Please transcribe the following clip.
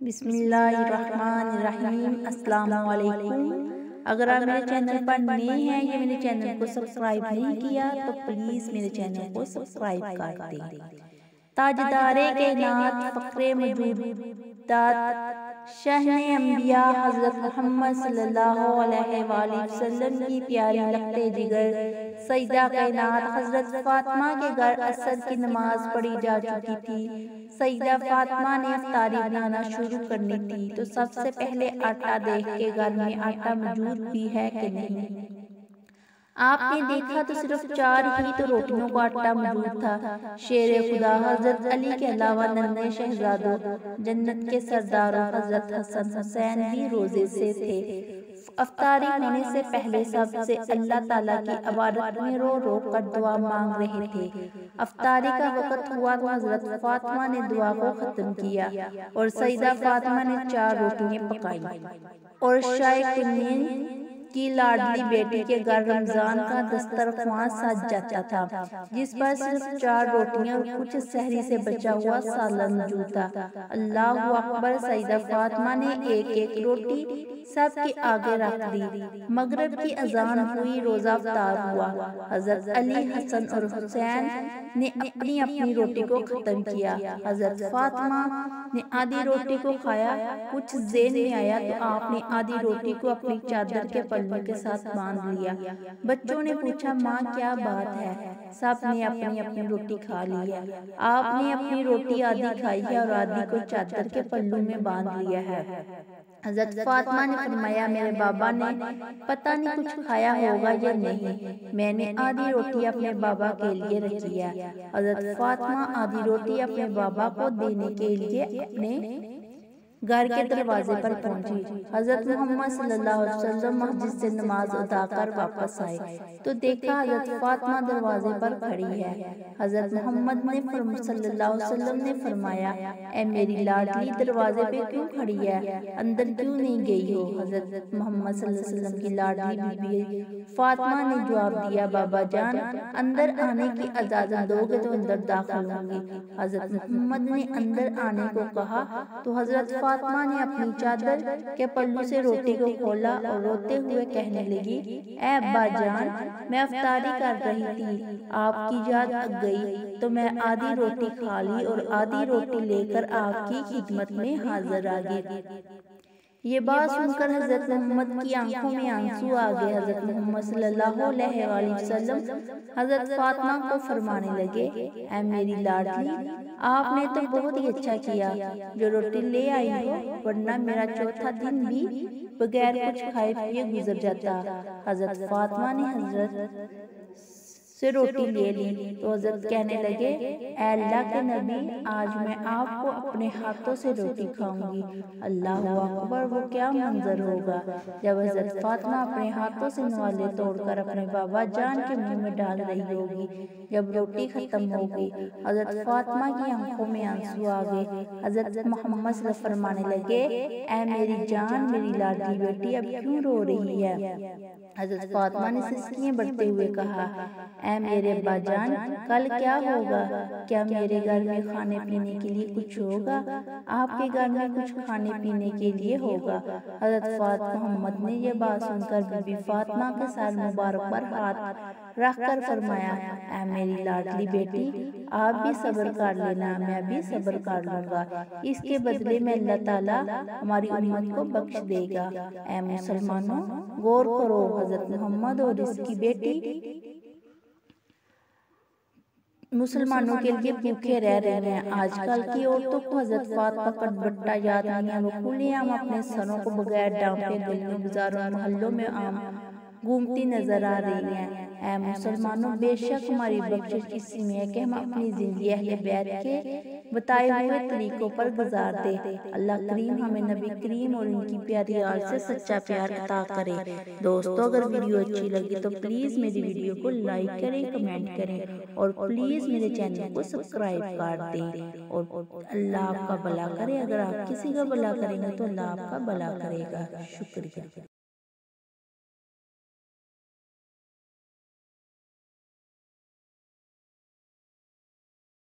بسم اللہ الرحمن الرحیم۔ السلام علیکم۔ اگر آپ میرے چینل پر نئے ہیں یا میرے چینل کو سبسکرائب نہیں کیا تو پلیز میرے چینل کو سبسکرائب کر دیں۔ تاجدار کائنات، فخر موجودات، شہن انبیاء حضرت محمد صلی اللہ علیہ وآلہ وسلم کی پیاری لقتے جگر سیدہ کائنات حضرت فاطمہ کے گھر عصر کی نماز پڑھی جا چکی تھی۔ سیدہ فاطمہ نے افطاری بنانا شروع کرنی تھی تو سب سے پہلے آٹا دیکھ کے گھر میں آٹا موجود بھی ہے کہ نہیں۔ آپ نے دیکھا تو صرف 4 ہی تو روٹیوں کا آٹا موجود تھا۔ شیر خدا حضرت علی کے علاوہ ننھے شہزادوں، جنت کے سرداروں حضرت حسن حسین بھی روزے سے تھے۔ افطاری ہونے سے پہلے سب سے اللہ تعالیٰ کی عبادت میں رو رو کر دعا مانگ رہے تھے۔ افطاری کا وقت ہوا تو حضرت فاطمہ نے دعا کو ختم کیا اور سیدہ فاطمہ نے 4 روٹیاں پکائیں اور شاہ کنین کی لاڈلی بیٹی کے گھر رمضان کا دسترخوان سج جاتا تھا، جس پر صرف 4 روٹیاں اور کچھ سحری سے بچا ہوا سالن موجود تھا۔ اللہ اکبر! سیدہ فاطمہ نے ایک ایک روٹی سب کے آگے رکھ دی۔ مغرب کی اذان ہوئی، روزہ افطار ہوا۔ حضرت علی، حسن اور حسین نے اپنی اپنی روٹی کو ختم کیا۔ حضرت فاطمہ نے آدھی روٹی کو کھایا۔ کچھ ذہن میں آیا تو آپ نے آدھی روٹی کو اپنی چادر کے پلوں کے ساتھ باندھ لیا۔ بچوں نے پوچھا، ماں کیا بات ہے؟ سب نے اپنی اپنی روٹی کھا لی ہے۔ آپ نے اپنی روٹی آدھی کھائی ہے اور آدھی کو چادر کے پلوں میں باندھ لیا ہے۔ حضرت فاطمہ نے فرمایا، میرے بابا نے پتہ نہیں کچھ کھایا ہوگا یا نہیں، میں نے آدھی روٹی اپنے بابا کے لیے رکھی ہے۔ حضرت فاطمہ آدھی روٹی اپنے بابا کو دینے کے لیے اپنے گھر کے دروازے پر پہنچی۔ حضرت محمد صلی اللہ علیہ وسلم مسجد سے نماز ادا کر واپس آئے تو دیکھا حضرت فاطمہ دروازے پر کھڑی ہے۔ حضرت محمد صلی اللہ علیہ وسلم نے فرمایا، اے میری لاڈلی، دروازے پہ کیوں کھڑی ہے؟ اندر کیوں نہیں گئی ہو؟ حضرت محمد صلی اللہ علیہ وسلم کی لاڈلی بی بی فاطمہ نے جواب دیا، بابا جان، اندر آنے کی اجازت دو گے تو اندر داخل ہوں گی۔ حضرت محمد نے اندر آنے کو کہا تو حضرت فاطمہ نے اپنی چادر کے پلوں سے روٹی کو کھولا اور روتے ہوئے کہنے لگی، اے ابا جان، میں افطاری کر رہی تھی، آپ کی یاد آ گئی تو میں آدھی روٹی کھا لی اور آدھی روٹی لے کر آپ کی خدمت میں حاضر آ گئی۔ یہ بات سن کر حضرت محمد کی آنکھوں میں آنسو آ گئے۔ حضرت محمد صلی اللہ علیہ وآلہ وسلم حضرت فاطمہ کو فرمانے لگے، اے میری لاڈلی، آپ نے تو بہت ہی اچھا کیا جو روٹی لے آئی ہو، ورنہ میرا چوتھا دن بھی بغیر کچھ کھائے پیے گزر جاتا۔ حضرت فاطمہ نے حضرت سے روٹی لے لی تو حضرت کہنے لگے، اے اللہ کے نبی، آج میں آپ کو اپنے ہاتھوں سے روٹی کھاؤں گی۔ اللہ اکبر! وہ کیا منظر ہوگا جب حضرت فاطمہ اپنے ہاتھوں سے نوالے توڑ کر اپنے بابا جان کے منہ میں ڈال رہی ہوگی جب روٹی ختم ہوگی۔ حضرت فاطمہ کی آنکھوں میں آنسو آ گئے۔ حضرت محمد صلی اللہ علیہ وسلم فرمانے لگے، اے میری جان، میری لاڈلی بیٹی، اب کیوں رو رہی ہے؟ حضرت فاطمہ نے سسکیاں بھرتے ہوئے کہا، اے میرے ابا جان، کل کیا ہوگا؟ کیا میرے گھر میں کھانے پینے کے لیے کچھ ہوگا؟ آپ کے گھر میں کچھ کھانے پینے کے لیے ہوگا؟ حضرت محمد نے یہ بات سن کر بی بی فاطمہ کے سر مبارک پر ہاتھ رکھ کر فرمایا، اے میری لاڈلی بیٹی، آپ بھی صبر کر لینا، میں بھی صبر کر لوں گا، اس کے بدلے میں اللہ تعالیٰ ہماری امت کو بخش دے گا۔ اے مسلمانوں، غور کرو، حضرت محمد اور اس کی بیٹی مسلمانوں کے لیے بھوکے رہ رہے ہیں۔ آج کل کی عورتوں کو حضرت فاطمہ کا دوپٹہ یاد نہیں ہے، وہ کھلے عام اپنے سروں کو بغیر ڈانپے گلیوں بازاروں اور محلوں میں عام گھومتی نظر آ رہی ہیں۔ اے مسلمانوں، بے شک ہماری بخشش اسی میں ہے کہ ہم اپنی زندگی اہل بیت کے بتائے ہوئے طریقوں پر گزار دیں۔ اللہ کریم ہمیں نبی کریم اور ان کی پیاری آل سے سچا پیار عطا کرے۔ دوستو، اگر ویڈیو اچھی لگی تو پلیز میری ویڈیو کو لائک کریں، کمنٹ کریں اور پلیز میرے چینل کو سبسکرائب کر دیں، اور اللہ آپ کا بھلا کرے۔ اگر آپ کسی کا بھلا کریں گے تو اللہ آپ کا بھلا کرے گا۔ شکریہ۔